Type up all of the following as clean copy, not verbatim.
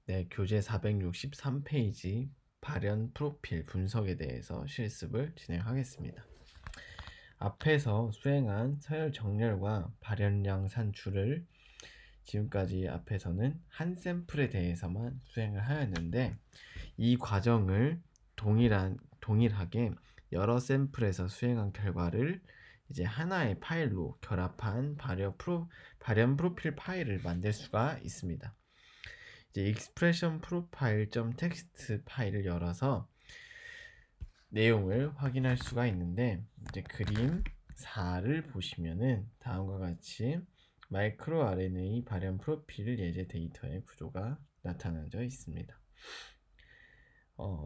네, 교재 463페이지 발현 프로필 분석에 대해서 실습을 진행하겠습니다. 앞에서 수행한 서열 정렬과 발현량 산출을 지금까지 앞에서는 한 샘플에 대해서만 수행을 하였는데 이 과정을 동일하게 여러 샘플에서 수행한 결과를 이제 하나의 파일로 결합한 발현 프로필 파일을 만들 수가 있습니다. 이제 expression profile.txt 파일을 열어서 내용을 확인할 수가 있는데 이제 그림 4를 보시면은 다음과 같이 마이크로 RNA 발현 프로필 예제 데이터의 구조가 나타나져 있습니다.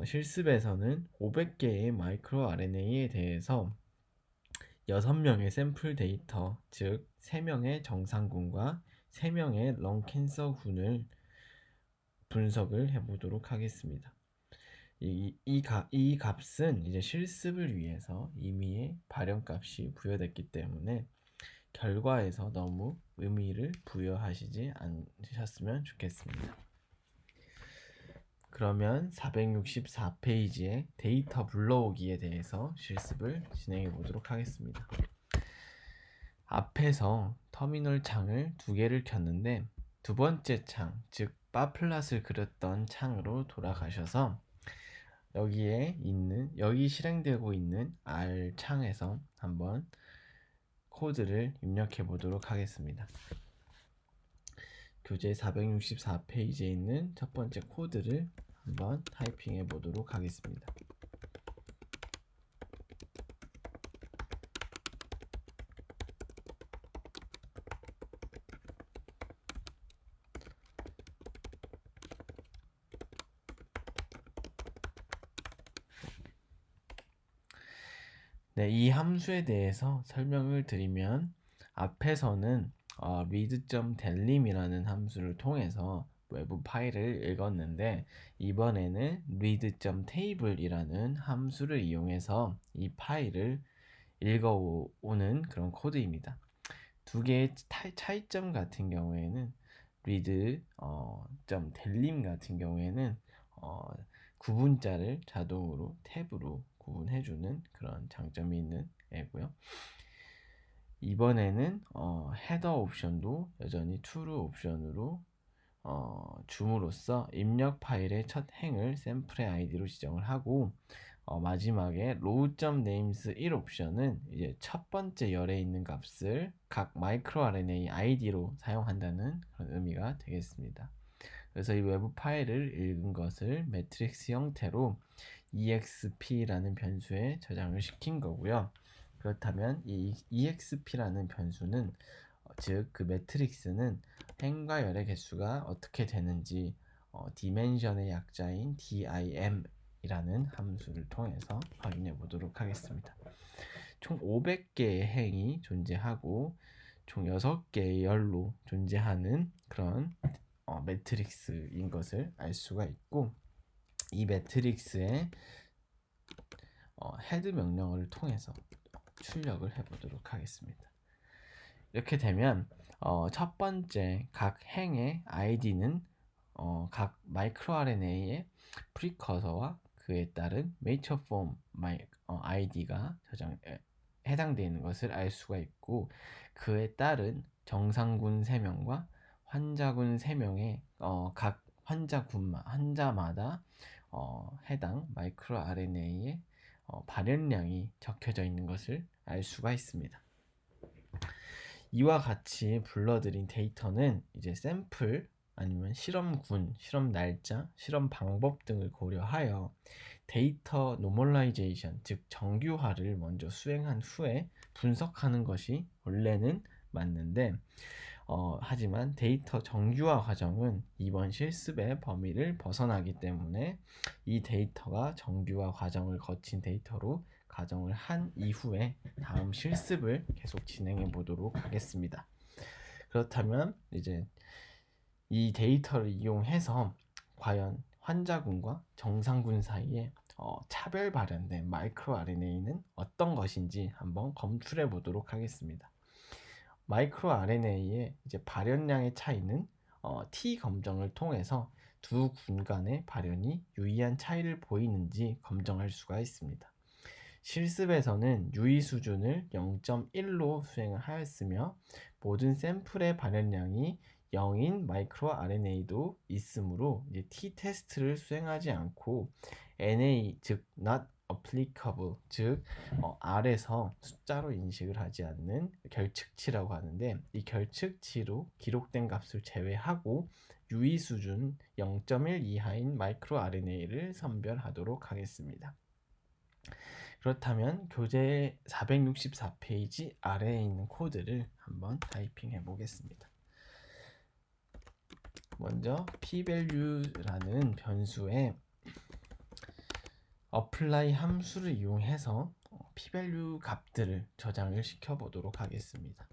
실습에서는 500개의 마이크로 RNA에 대해서 6명의 샘플 데이터, 즉 3명의 정상군과 3명의 렁캔서군을 분석을 해보도록 하겠습니다. 이 값은 이제 실습을 위해서 임의의 발현값이 부여됐기 때문에 결과에서 너무 의미를 부여하시지 않으셨으면 좋겠습니다. 그러면 464페이지의 데이터 불러오기에 대해서 실습을 진행해 보도록 하겠습니다. 앞에서 터미널 창을 2개를 켰는데 두 번째 창, 즉 바플랏을 그렸던 창으로 돌아가셔서 여기 실행되고 있는 R 창에서 한번 코드를 입력해 보도록 하겠습니다. 교재 464페이지에 있는 첫 번째 코드를 한번 타이핑해 보도록 하겠습니다. 네, 이 함수에 대해서 설명을 드리면 앞에서는 read.dellim이라는 함수를 통해서 외부 파일을 읽었는데 이번에는 read.table이라는 함수를 이용해서 이 파일을 읽어오는 그런 코드입니다. 두 개의 차이점 같은 경우에는 read.dellim 같은 경우에는 구분자를 자동으로 탭으로 구분해주는 그런 장점이 있는 애고요. 이번에는 헤더 옵션도 여전히 true 옵션으로 줌으로써 입력 파일의 첫 행을 샘플의 아이디로 지정을 하고 마지막에 row.names 1 옵션은 이제 첫 번째 열에 있는 값을 각 마이크로 RNA 아이디로 사용한다는 그런 의미가 되겠습니다. 그래서 이 외부 파일을 읽은 것을 매트릭스 형태로 exp라는 변수에 저장을 시킨 거고요. 그렇다면 이 exp라는 변수는 즉 그 매트릭스는 행과 열의 개수가 어떻게 되는지 디멘션의 약자인 dim이라는 함수를 통해서 확인해 보도록 하겠습니다. 총 500개의 행이 존재하고 총 6개의 열로 존재하는 그런 매트릭스인 것을 알 수가 있고 이 매트릭스의 헤드 명령어를 통해서 출력을 해보도록 하겠습니다. 이렇게 되면 첫 번째 각 행의 id는 각 마이크로 RNA의 프리커서와 그에 따른 메이처 폼 id가 해당되어 있는 것을 알 수가 있고 그에 따른 정상군 3명과 환자군 3명의 각 환자마다 해당 마이크로 RNA의 발현량이 적혀져 있는 것을 알 수가 있습니다. 이와 같이 불러드린 데이터는 이제 샘플 아니면 실험군, 실험 날짜, 실험 방법 등을 고려하여 데이터 노멀라이제이션, 즉 정규화를 먼저 수행한 후에 분석하는 것이 원래는 맞는데 하지만 데이터 정규화 과정은 이번 실습의 범위를 벗어나기 때문에 이 데이터가 정규화 과정을 거친 데이터로 가정을 한 이후에 다음 실습을 계속 진행해 보도록 하겠습니다. 그렇다면 이제 이 데이터를 이용해서 과연 환자군과 정상군 사이에 차별 발현된 마이크로 RNA는 어떤 것인지 한번 검출해 보도록 하겠습니다. 마이크로 RNA의 이제 발현량의 차이는 T 검정을 통해서 두 군 간의 발현이 유의한 차이를 보이는지 검증할 수가 있습니다. 실습에서는 유의 수준을 0.1로 수행을 하였으며 모든 샘플의 발현량이 0인 마이크로 RNA도 있으므로 이제 t-테스트를 수행하지 않고 NA 즉 not applicable 즉 R에서 숫자로 인식을 하지 않는 결측치라고 하는데 이 결측치로 기록된 값을 제외하고 유의 수준 0.1 이하인 마이크로 RNA를 선별하도록 하겠습니다. 그렇다면 교재 464페이지 아래에 있는 코드를 한번 타이핑해 보겠습니다. 먼저 pValue라는 변수에 apply 함수를 이용해서 pValue 값들을 저장을 시켜 보도록 하겠습니다.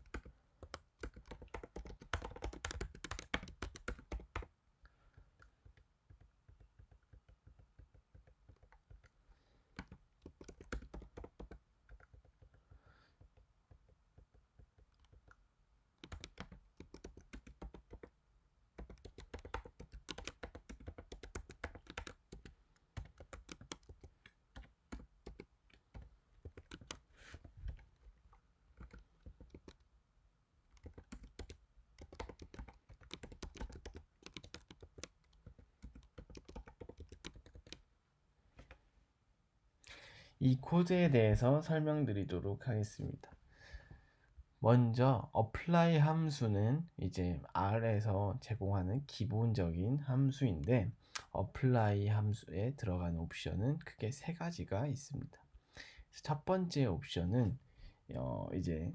이 코드에 대해서 설명드리도록 하겠습니다. 먼저 apply 함수는 이제 R에서 제공하는 기본적인 함수인데 apply 함수에 들어가는 옵션은 크게 세 가지가 있습니다. 첫 번째 옵션은 이제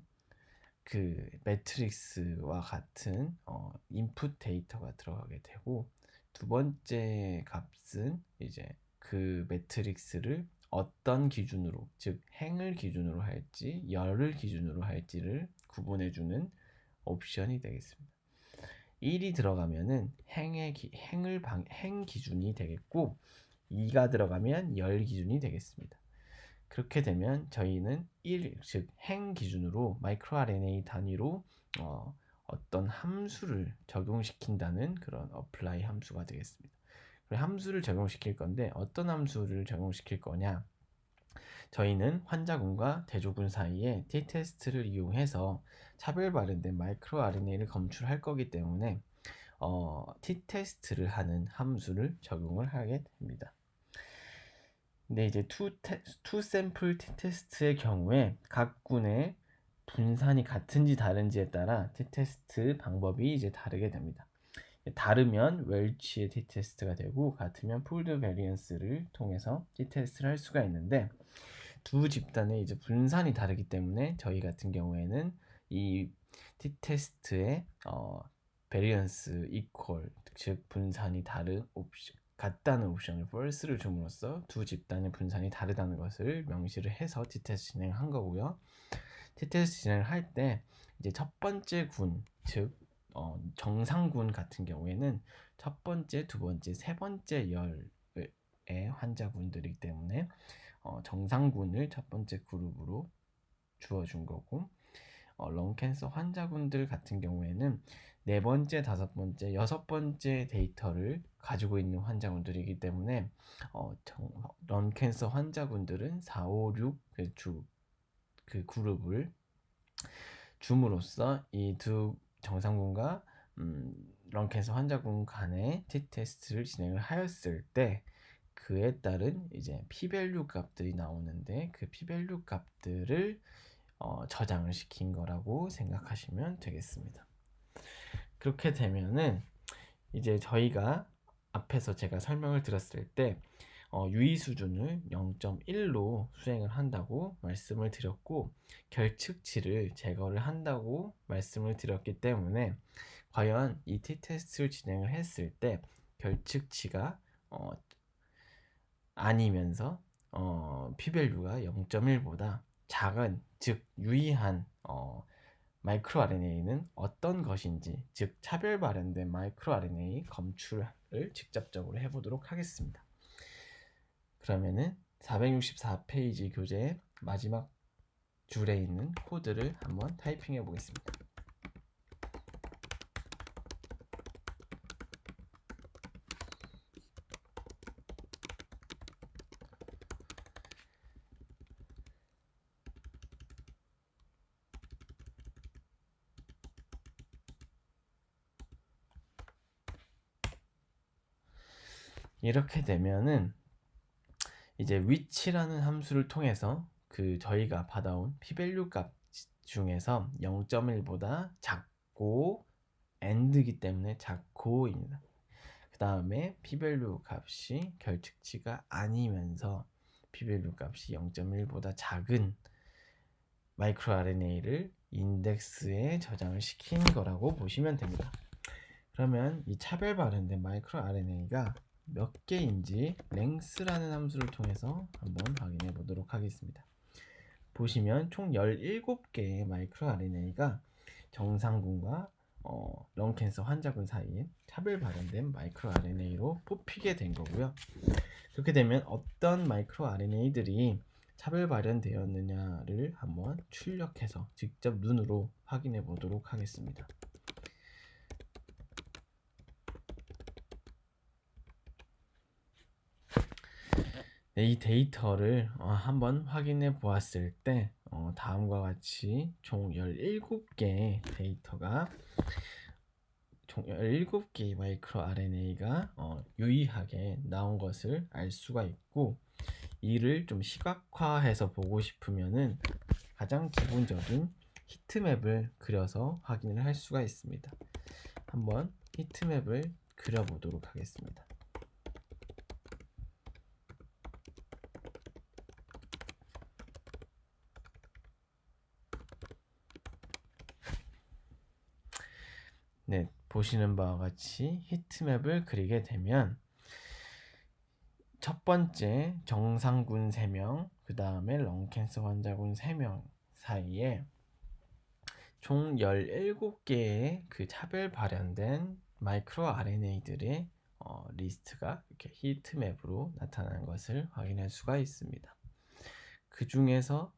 그 매트릭스와 같은 인풋 데이터가 들어가게 되고, 두 번째 값은 이제 그 매트릭스를 어떤 기준으로, 즉 행을 기준으로 할지 열을 기준으로 할지를 구분해주는 옵션이 되겠습니다. 1이 들어가면은 행 기준이 되겠고 2가 들어가면 열 기준이 되겠습니다. 그렇게 되면 저희는 1, 즉 행 기준으로 마이크로 RNA 단위로 어떤 함수를 적용시킨다는 그런 apply 함수가 되겠습니다. 함수를 적용시킬 건데 어떤 함수를 적용시킬 거냐? 저희는 환자군과 대조군 사이에 t-테스트를 이용해서 차별 발현된 마이크로 RNA를 검출할 거기 때문에 t-테스트를 하는 함수를 적용을 하게 됩니다. 근데 이제 투 샘플 t-테스트의 경우에 각 군의 분산이 같은지 다른지에 따라 t-테스트 방법이 이제 다르게 됩니다. 다르면 웰치의 t-테스트가 되고 같으면 폴드 베리언스를 통해서 t-테스트를 할 수가 있는데 두 집단의 이제 분산이 다르기 때문에 저희 같은 경우에는 이 t-테스트의 베리언스 이퀄 즉 분산이 다른 옵션 같다는 옵션을 false를 줌으로써 두 집단의 분산이 다르다는 것을 명시를 해서 t-테스트 진행한 거고요. t-테스트 진행을 할 때 이제 첫 번째 군, 즉 정상군 같은 경우에는 첫 번째, 두 번째, 세 번째 열의 환자군들이기 때문에 정상군을 첫 번째 그룹으로 주어준 거고, 런캔서 환자군들 같은 경우에는 네 번째, 다섯 번째, 여섯 번째 데이터를 가지고 있는 환자군들이기 때문에 런캔서 환자군들은 4, 5, 6 그 그룹을 줌으로써 이 두 정상군과 런캔서 환자군 간의 t-테스트를 진행을 하였을 때 그에 따른 이제 p-밸류 값들이 나오는데 그 p-밸류 값들을 저장을 시킨 거라고 생각하시면 되겠습니다. 그렇게 되면은 이제 저희가 앞에서 제가 설명을 드렸을 때 유의 수준을 0.1로 수행을 한다고 말씀을 드렸고 결측치를 제거를 한다고 말씀을 드렸기 때문에 과연 이 t-테스트를 진행을 했을 때 결측치가 아니면서 p-밸류가 0.1보다 작은, 즉 유의한 마이크로 RNA는 어떤 것인지, 즉 차별 발현된 마이크로 RNA 검출을 직접적으로 해보도록 하겠습니다. 그러면은 464페이지 교재의 마지막 줄에 있는 코드를 한번 타이핑해 보겠습니다. 이렇게 되면은 이제 위치라는 함수를 통해서 그 저희가 받아온 p-value 값 중에서 0.1보다 작고 and이기 때문에 작고입니다. 그 다음에 p-value 값이 결측치가 아니면서 p-value 값이 0.1보다 작은 마이크로 RNA를 인덱스에 저장을 시킨 거라고 보시면 됩니다. 그러면 이 차별 발현된 마이크로 RNA가 몇 개인지 length라는 함수를 통해서 한번 확인해 보도록 하겠습니다. 보시면 총 17개의 마이크로 RNA가 정상군과 런캔서 환자군 사이에 차별 발현된 마이크로 RNA로 뽑히게 된 거고요. 그렇게 되면 어떤 마이크로 RNA들이 차별 발현되었느냐를 한번 출력해서 직접 눈으로 확인해 보도록 하겠습니다. 네, 이 데이터를 한번 확인해 보았을 때 다음과 같이 총 17개의 데이터가 총 17개의 마이크로 RNA가 유의하게 나온 것을 알 수가 있고, 이를 좀 시각화해서 보고 싶으면은 가장 기본적인 히트맵을 그려서 확인을 할 수가 있습니다. 한번 히트맵을 그려보도록 하겠습니다. 네, 보시는 바와 같이 히트맵을 그리게 되면 첫 번째 정상군 3명, 그 다음에 런캔서 환자군 3명 사이에 총 17개의 그 차별 발현된 마이크로 RNA들의 리스트가 이렇게 히트맵으로 나타나는 것을 확인할 수가 있습니다. 그 중에서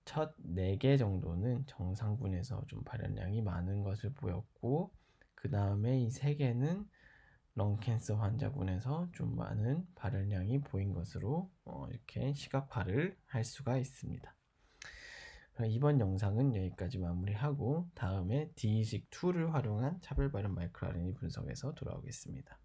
첫 4개 정도는 정상군에서 좀 발현량이 많은 것을 보였고, 그 다음에 이 3개는 런캔서 환자군에서 좀 많은 발현량이 보인 것으로 이렇게 시각화를 할 수가 있습니다. 이번 영상은 여기까지 마무리하고 다음에 D-EASY2를 활용한 차별 발현 마이크로 RNA 분석에서 돌아오겠습니다.